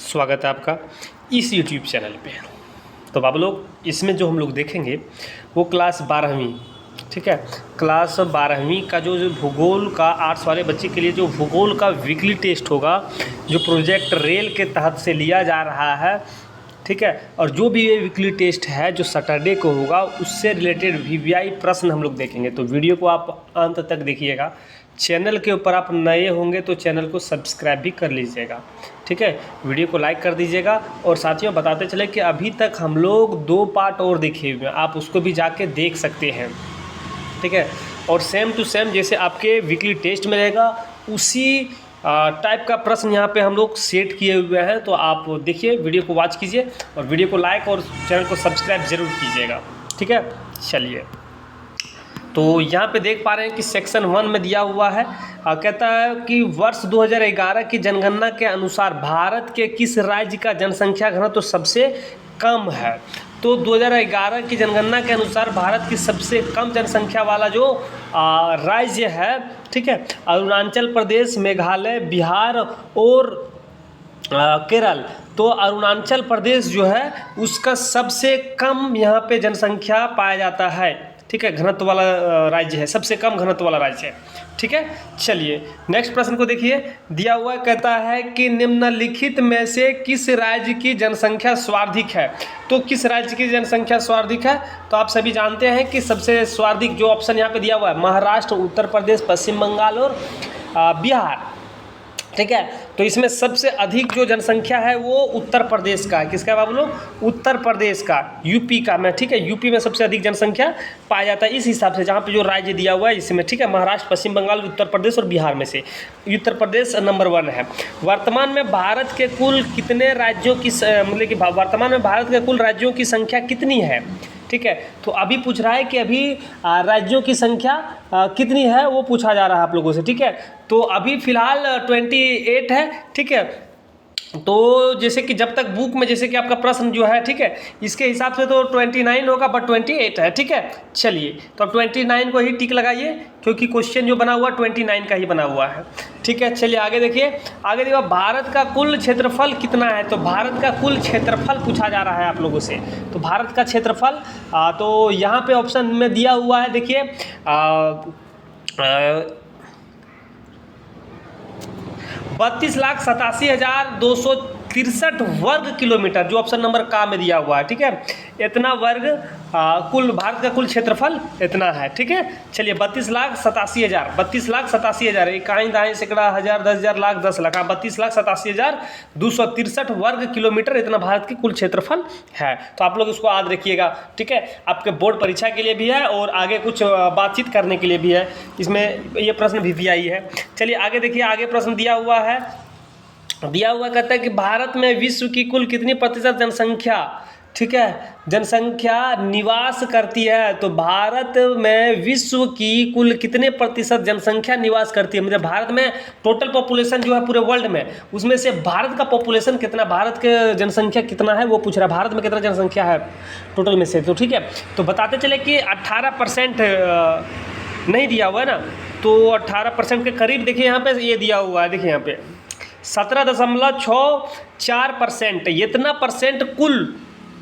स्वागत है आपका इस YouTube चैनल पे। तो आप लोग इसमें जो हम लोग देखेंगे वो क्लास 12वीं, ठीक है, क्लास 12वीं का जो भूगोल का आर्ट्स वाले बच्चे के लिए जो भूगोल का वीकली टेस्ट होगा, जो प्रोजेक्ट रेल के तहत से लिया जा रहा है, ठीक है, और जो भी ये वीकली टेस्ट है जो सैटरडे को होगा उससे रिलेटेड वीवीआई प्रश्न हम लोग देखेंगे। तो वीडियो को आप अंत तक देखिएगा। चैनल के ऊपर आप नए होंगे तो चैनल को सब्सक्राइब भी कर लीजिएगा, ठीक है, वीडियो को लाइक कर दीजिएगा। और साथियों बताते चले कि अभी तक हम लोग 2 पार्ट और देखे हुए हैं, आप उसको भी जाके देख सकते हैं, ठीक है। और सेम टू सेम जैसे आपके वीकली टेस्ट में रहेगा उसी टाइप का प्रश्न यहाँ पे हम लोग सेट किए हुए हैं। तो आप देखिए, वीडियो को वॉच कीजिए और वीडियो को लाइक और चैनल को सब्सक्राइब ज़रूर कीजिएगा, ठीक है। चलिए, तो यहाँ पे देख पा रहे हैं कि सेक्शन 1 में दिया हुआ है, कहता है कि वर्ष 2011 की जनगणना के अनुसार भारत के किस राज्य का जनसंख्या घनत्व तो सबसे कम है। तो 2011 की जनगणना के अनुसार भारत की सबसे कम जनसंख्या वाला जो राज्य है, ठीक है, अरुणाचल प्रदेश, मेघालय, बिहार और केरल। तो अरुणाचल प्रदेश जो है उसका सबसे कम यहाँ पे जनसंख्या पाया जाता है, ठीक है, घनत्व वाला राज्य है, सबसे कम घनत्व वाला राज्य है, ठीक है। चलिए नेक्स्ट प्रश्न को देखिए, दिया हुआ कहता है कि निम्नलिखित में से किस राज्य की जनसंख्या सर्वाधिक है। तो किस राज्य की जनसंख्या सर्वाधिक है, तो आप सभी जानते हैं कि सबसे सर्वाधिक जो ऑप्शन यहाँ पे दिया हुआ है महाराष्ट्र, उत्तर प्रदेश, पश्चिम बंगाल और बिहार, ठीक है। तो इसमें सबसे अधिक जो जनसंख्या है वो उत्तर प्रदेश का है। किसका है बाबू लोग? उत्तर प्रदेश का, यूपी का में, ठीक है, यूपी में सबसे अधिक जनसंख्या पाया जाता है। इस हिसाब से जहाँ पे जो राज्य दिया हुआ है इसमें, ठीक है, महाराष्ट्र, पश्चिम बंगाल, उत्तर प्रदेश और बिहार में से उत्तर प्रदेश नंबर 1 है। वर्तमान में भारत के कुल कितने राज्यों की मतलब कि वर्तमान में भारत के कुल राज्यों की संख्या कितनी है, ठीक है। तो अभी पूछ रहा है कि अभी राज्यों की संख्या कितनी है वो पूछा जा रहा है आप लोगों से, ठीक है। तो अभी फ़िलहाल 28 है, ठीक है। तो जैसे कि जब तक बुक में जैसे कि आपका प्रश्न जो है, ठीक है, इसके हिसाब से तो 29 होगा, बट 28 है, ठीक है। चलिए, तो अब 29 को ही टिक लगाइए क्योंकि क्वेश्चन जो बना हुआ 29 का ही बना हुआ है, ठीक है। चलिए आगे देखिए, आगे देखिए भारत का कुल क्षेत्रफल कितना है। तो भारत का कुल क्षेत्रफल पूछा जा रहा है आप लोगों से। तो भारत का क्षेत्रफल तो यहाँ पे ऑप्शन में दिया हुआ है, देखिए 32,87,263 वर्ग किलोमीटर, जो ऑप्शन नंबर का में दिया हुआ है, ठीक है। इतना वर्ग कुल भारत का कुल क्षेत्रफल इतना है, ठीक है। चलिए 32,87,000, 32,87,000, इकाई दाएं सैकड़ा हज़ार 10,000 लाख 10 लाख, 32,87,263 वर्ग किलोमीटर इतना भारत की कुल क्षेत्रफल है। तो आप लोग इसको याद रखिएगा, ठीक है, आपके बोर्ड परीक्षा के लिए भी है और आगे कुछ बातचीत करने के लिए भी है। इसमें ये प्रश्न वीवीआई है। चलिए आगे देखिए, आगे प्रश्न दिया हुआ है, कहता है कि भारत में विश्व की कुल कितनी प्रतिशत जनसंख्या, ठीक है, जनसंख्या निवास करती है। तो भारत में विश्व की कुल कितने प्रतिशत जनसंख्या निवास करती है, मतलब भारत में टोटल पॉपुलेशन जो है पूरे वर्ल्ड में, उसमें से भारत का पॉपुलेशन कितना, भारत के जनसंख्या कितना है वो पूछ रहा है। भारत में कितना जनसंख्या है टोटल में से, तो ठीक है। तो बताते चले कि 18% नहीं दिया हुआ है ना, तो 18% के करीब देखिए यहाँ पे ये दिया हुआ है, देखिए यहाँ पे 17.64%, इतना परसेंट कुल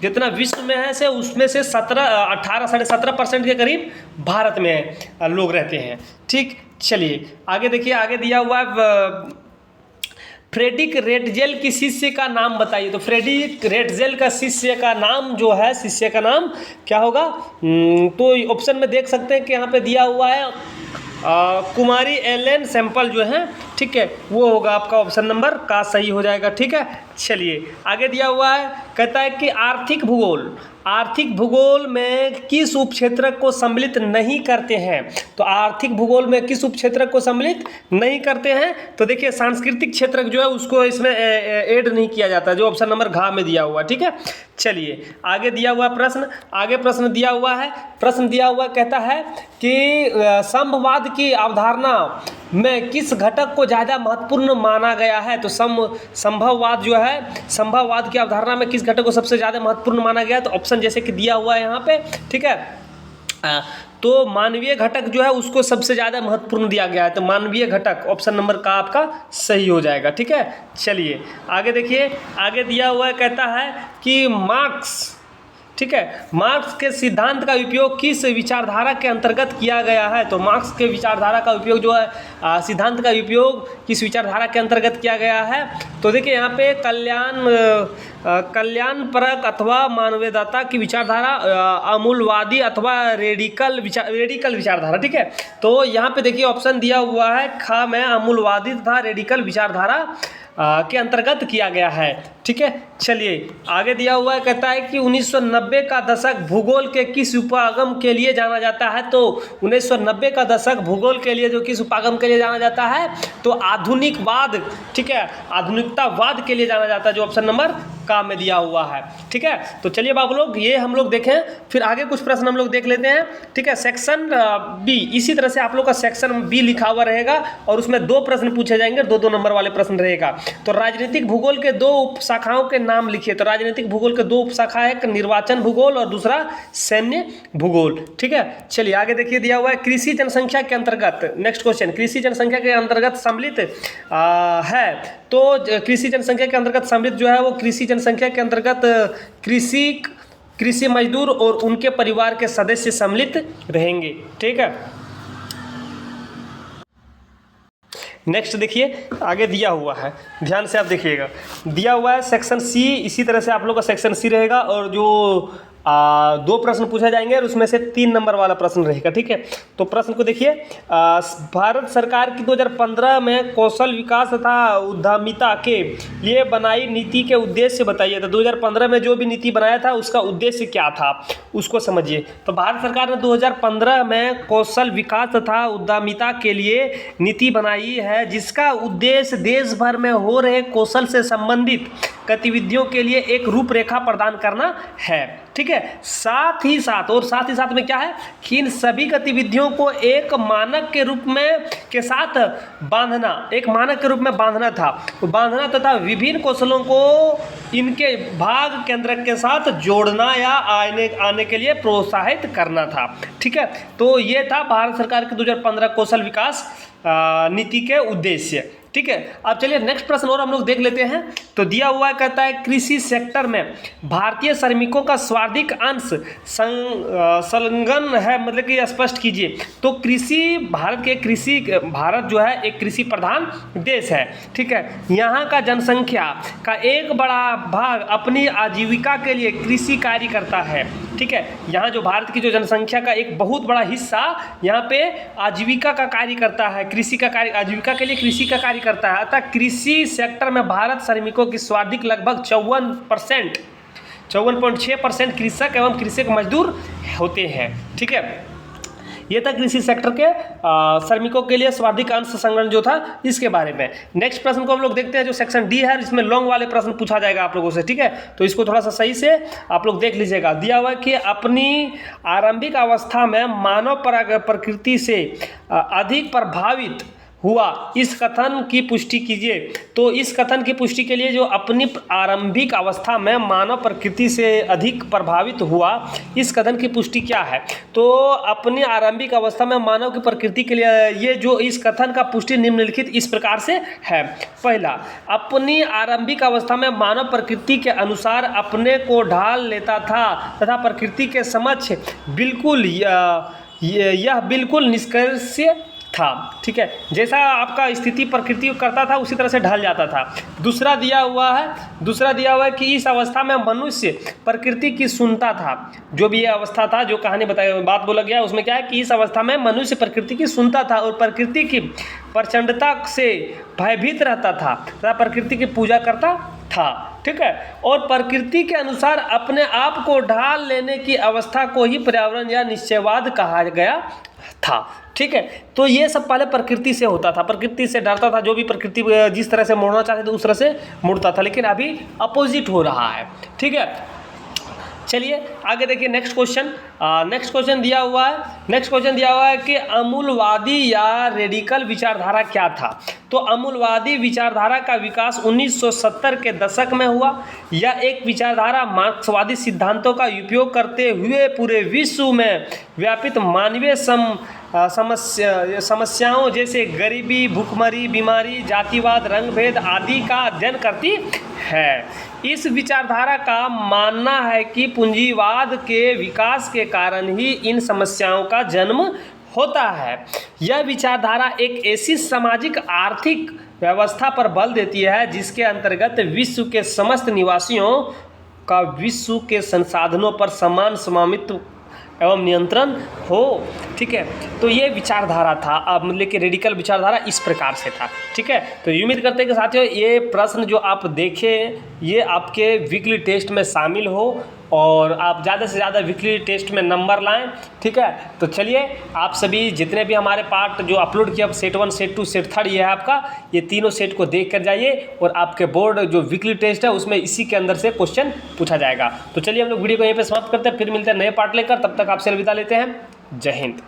जितना विश्व में है से उसमें से 17.5% के करीब भारत में लोग रहते हैं, ठीक। चलिए आगे देखिए, आगे दिया हुआ है फ्रेडरिक रेटजेल की शिष्य का नाम बताइए। तो फ्रेडरिक रेटजेल का शिष्य का नाम जो है, शिष्य का नाम क्या होगा, तो ऑप्शन में देख सकते हैं कि यहाँ पे दिया हुआ है कुमारी एलेन सैंपल जो है, ठीक है, वो होगा आपका ऑप्शन नंबर का सही हो जाएगा, ठीक है। चलिए आगे दिया हुआ है, कहता है कि आर्थिक भूगोल में किस उपक्षेत्र को सम्मिलित नहीं करते हैं। तो आर्थिक भूगोल में किस उपक्षेत्र को सम्मिलित नहीं करते हैं, तो देखिए सांस्कृतिक क्षेत्र जो है उसको इसमें ऐड नहीं किया जाता, जो ऑप्शन नंबर घ में दिया हुआ, ठीक है। चलिए आगे दिया हुआ प्रश्न, प्रश्न दिया हुआ कहता है कि संभववाद की अवधारणा में किस घटक को ज़्यादा महत्वपूर्ण माना गया है। तो संभववाद जो है, संभववाद की अवधारणा में किस घटक को सबसे ज़्यादा महत्वपूर्ण माना गया है। तो ऑप्शन जैसे कि दिया हुआ है यहाँ पे, ठीक है, तो मानवीय घटक जो है उसको सबसे ज़्यादा महत्वपूर्ण दिया गया है, तो मानवीय घटक ऑप्शन नंबर का आपका सही हो जाएगा। ठीक है, चलिए आगे देखिए, आगे दिया हुआ है, कहता है कि मार्क्स, ठीक है, मार्क्स के सिद्धांत का उपयोग किस विचारधारा के अंतर्गत किया गया है। तो मार्क्स के विचारधारा का उपयोग जो है, सिद्धांत का उपयोग किस विचारधारा के अंतर्गत किया गया है। तो देखिए यहाँ पे कल्याणपरक अथवा मानवतावाद की विचारधारा, अमूलवादी अथवा रेडिकल विचारधारा। ठीक है, तो यहाँ पे देखिए ऑप्शन दिया हुआ है ख में अमूलवादी तथा रेडिकल विचारधारा के अंतर्गत किया गया है। ठीक है, चलिए आगे दिया हुआ है, कहता है कि 1990 का दशक भूगोल के किस उपागम के लिए जाना जाता है। तो 1990 का दशक भूगोल के लिए जो किस उपागम के लिए जाना जाता है, तो आधुनिकवाद, ठीक है, आधुनिकतावाद के लिए जाना जाता है, जो ऑप्शन नंबर का में दिया हुआ है। ठीक है, तो चलिए बाबू लोग ये हम लोग देखें, फिर आगे कुछ प्रश्न हम लोग देख लेते हैं। ठीक है, सेक्शन बी, इसी तरह से आप लोग का सेक्शन बी लिखा हुआ रहेगा और उसमें 2 प्रश्न पूछे जाएंगे, 2-2 नंबर वाले प्रश्न रहेगा। तो राजनीतिक भूगोल के 2 उपशाखाओं के नाम लिखिए। तो राजनीतिक भूगोल के 2 उपशाखा है, एक निर्वाचन भूगोल और दूसरा सैन्य भूगोल। ठीक है, चलिए आगे देखिए, दिया हुआ है कृषि जनसंख्या के अंतर्गत, नेक्स्ट क्वेश्चन, कृषि जनसंख्या के अंतर्गत सम्मिलित है। तो कृषि जनसंख्या के अंतर्गत सम्मिलित जो है वो कृषि जनसंख्या के अंतर्गत कृषि मजदूर और उनके परिवार के सदस्य सम्मिलित रहेंगे। ठीक है, नेक्स्ट देखिए आगे दिया हुआ है, ध्यान से आप देखिएगा, दिया हुआ है सेक्शन सी, इसी तरह से आप लोग का सेक्शन सी रहेगा और जो 2 प्रश्न पूछे जाएंगे और उसमें से 3 नंबर वाला प्रश्न रहेगा। ठीक है, तो प्रश्न को देखिए, भारत सरकार की 2015 में कौशल विकास तथा उद्यमिता के लिए बनाई नीति के उद्देश्य बताइए। तो 2015 में जो भी नीति बनाया था उसका उद्देश्य क्या था, उसको समझिए। तो भारत सरकार ने 2015 में कौशल विकास तथा उद्यमिता के लिए नीति बनाई है, जिसका उद्देश्य देश भर में हो रहे कौशल से संबंधित गतिविधियों के लिए एक रूपरेखा प्रदान करना है। ठीक है, साथ ही साथ में क्या है कि इन सभी गतिविधियों को एक मानक के रूप में के साथ बांधना, एक मानक के रूप में बांधना था, बांधना तथा विभिन्न कौशलों को इनके भाग केंद्र के साथ जोड़ना या आने के लिए प्रोत्साहित करना था। ठीक है, तो ये था भारत सरकार के 2015 कौशल विकास नीति के उद्देश्य। ठीक है, अब चलिए नेक्स्ट प्रश्न और हम लोग देख लेते हैं। तो दिया हुआ है, कहता है कृषि सेक्टर में भारतीय श्रमिकों का सर्वाधिक अंश संलग्न है, मतलब कि स्पष्ट कीजिए। तो भारत जो है एक कृषि प्रधान देश है। ठीक है, यहाँ का जनसंख्या का एक बड़ा भाग अपनी आजीविका के लिए कृषि कार्य करता है। ठीक है, यहाँ जो भारत की जो जनसंख्या का एक बहुत बड़ा हिस्सा यहाँ पे आजीविका का कार्य करता है, कृषि का कार्य, आजीविका के लिए कृषि का कार्य करता है। अतः कृषि सेक्टर में भारत श्रमिकों की सर्वाधिक लगभग 54.6% कृषक एवं कृषक मजदूर होते हैं। ठीक है, ये था कृषि सेक्टर के श्रमिकों के लिए सर्वाधिक अंश संग्रहण जो था इसके बारे में। नेक्स्ट प्रश्न को हम लोग देखते हैं, जो सेक्शन डी है, इसमें लॉन्ग वाले प्रश्न पूछा जाएगा आप लोगों से। ठीक है, तो इसको थोड़ा सा सही से आप लोग देख लीजिएगा। दिया हुआ है कि अपनी आरंभिक अवस्था में मानव प्रकृति से अधिक प्रभावित हुआ, इस कथन की पुष्टि कीजिए। तो इस कथन की पुष्टि के लिए, जो अपनी आरंभिक अवस्था में मानव प्रकृति से अधिक प्रभावित हुआ, इस कथन की पुष्टि क्या है। तो अपनी आरंभिक अवस्था में मानव की प्रकृति के लिए ये जो इस कथन का पुष्टि निम्नलिखित इस प्रकार से है। पहला, अपनी आरंभिक अवस्था में मानव प्रकृति के अनुसार अपने को ढाल लेता था तथा प्रकृति के समक्ष बिल्कुल यह बिल्कुल निष्कर्षीय था। ठीक है, जैसा आपका स्थिति प्रकृति करता था उसी तरह से ढल जाता था। दूसरा दिया हुआ है कि इस अवस्था में मनुष्य प्रकृति की सुनता था। जो भी ये अवस्था था, जो कहानी बात बोला गया उसमें क्या है कि इस अवस्था में मनुष्य प्रकृति की सुनता था और प्रकृति की प्रचंडता से भयभीत रहता था तथा प्रकृति की पूजा करता था। ठीक है, और प्रकृति के अनुसार अपने आप को ढाल लेने की अवस्था को ही पर्यावरण या निश्चयवाद कहा गया था। ठीक है, तो ये सब पहले प्रकृति से होता था, प्रकृति से डरता था, जो भी प्रकृति जिस तरह से मोड़ना चाहते थे उस तरह से मुड़ता था, लेकिन अभी अपोजिट हो रहा है। ठीक है, चलिए आगे देखिए नेक्स्ट क्वेश्चन दिया हुआ है नेक्स्ट क्वेश्चन दिया हुआ है कि अमूलवादी या रेडिकल विचारधारा क्या था। तो अमूलवादी विचारधारा का विकास 1970 के दशक में हुआ। यह एक विचारधारा मार्क्सवादी सिद्धांतों का उपयोग करते हुए पूरे विश्व में व्यापित मानवीय समस्याओं जैसे गरीबी, भूखमरी, बीमारी, जातिवाद, रंगभेद आदि का अध्ययन करती है। इस विचारधारा का मानना है कि पूंजीवाद के विकास के कारण ही इन समस्याओं का जन्म होता है। यह विचारधारा एक ऐसी सामाजिक आर्थिक व्यवस्था पर बल देती है जिसके अंतर्गत विश्व के समस्त निवासियों का विश्व के संसाधनों पर समान स्वामित्व एवं नियंत्रण हो। ठीक है, तो ये विचारधारा था। अब मतलब कि रेडिकल विचारधारा इस प्रकार से था। ठीक है, तो उम्मीद करते हैं कि साथियों ये प्रश्न जो आप देखें ये आपके वीकली टेस्ट में शामिल हो और आप ज़्यादा से ज़्यादा वीकली टेस्ट में नंबर लाएं। ठीक है, तो चलिए आप सभी जितने भी हमारे पार्ट जो अपलोड किया सेट 1, सेट 2, सेट 3 ये है आपका, ये तीनों सेट को देख कर जाइए और आपके बोर्ड जो वीकली टेस्ट है उसमें इसी के अंदर से क्वेश्चन पूछा जाएगा। तो चलिए हम लोग वीडियो को यहीं पे समाप्त करते हैं, फिर मिलते हैं नए पार्ट लेकर। तब तक आपसे अलविदा लेते हैं। जय हिंद।